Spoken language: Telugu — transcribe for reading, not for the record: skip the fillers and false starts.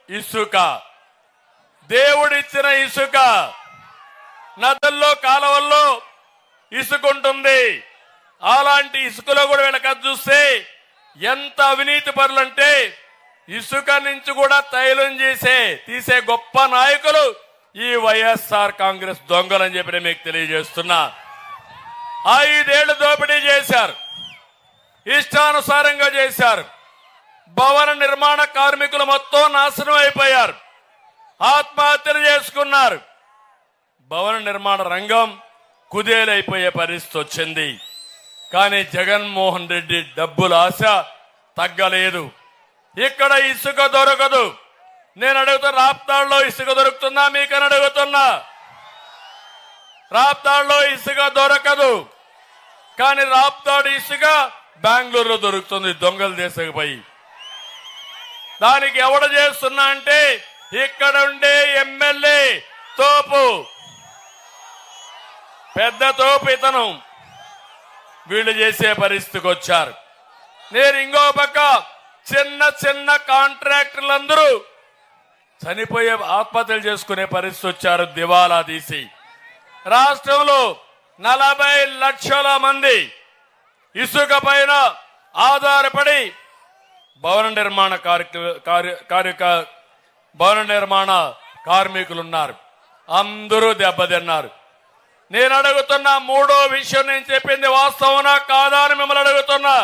ఇసుక, దేవుడిచ్చిన ఇసుక. నదుల్లో కాలువల్లో ఇసుక ఉంటుంది. అలాంటి ఇసుకలో కూడా వీళ్ళకి చూస్తే ఎంత అవినీతి పరులంటే ఇసుక నుంచి కూడా తైలం తీసే గొప్ప నాయకులు ఈ వైఎస్ఆర్ కాంగ్రెస్ దొంగలని చెప్పి మీకు తెలియజేస్తున్నా. 5 ఏళ్లు దోపిడీ చేశారు, ఇష్టానుసారంగా చేశారు. భవన నిర్మాణ కార్మికులు మొత్తం నాశనం అయిపోయారు, ఆత్మహత్యలు చేసుకున్నారు. భవన నిర్మాణ రంగం కుదేలైపోయే పరిస్థితి వచ్చింది. కానీ జగన్మోహన్ రెడ్డి డబ్బుల ఆశ తగ్గలేదు. ఇక్కడ ఇసుక దొరకదు. నేను అడుగుతున్నా, రాప్తాడులో ఇసుక దొరుకుతుందా మీకని అడుగుతున్నా. రాప్తాడులో ఇసుక దొరకదు. కానీ రాప్తాడు ఇసుక బెంగళూరులో దొరుకుతుంది దొంగలు తీసుకుపోయి. దానికి ఎవడ చేస్తున్నా అంటే ఇక్కడ ఉండే ఎమ్మెల్యే తోపు, పెద్ద తోపు ఇతను. వీళ్ళు చేసే పరిస్థితికి వచ్చారు. నేను ఇంకో పక్క చిన్న చిన్న కాంట్రాక్టర్లందరూ చనిపోయే ఆత్మహత్యలు చేసుకునే పరిస్థితి వచ్చారు, దివాలా తీసి. రాష్ట్రంలో 40 లక్షల మంది ఇసుక పైన ఆధారపడి భవన నిర్మాణ కార్మికులున్నారు. అందరూ దెబ్బతిన్నారు. నేను అడుగుతున్నా, 3వ విషయం నేను చెప్పింది వాస్తవనా కాదా అని మిమ్మల్ని అడుగుతున్నా.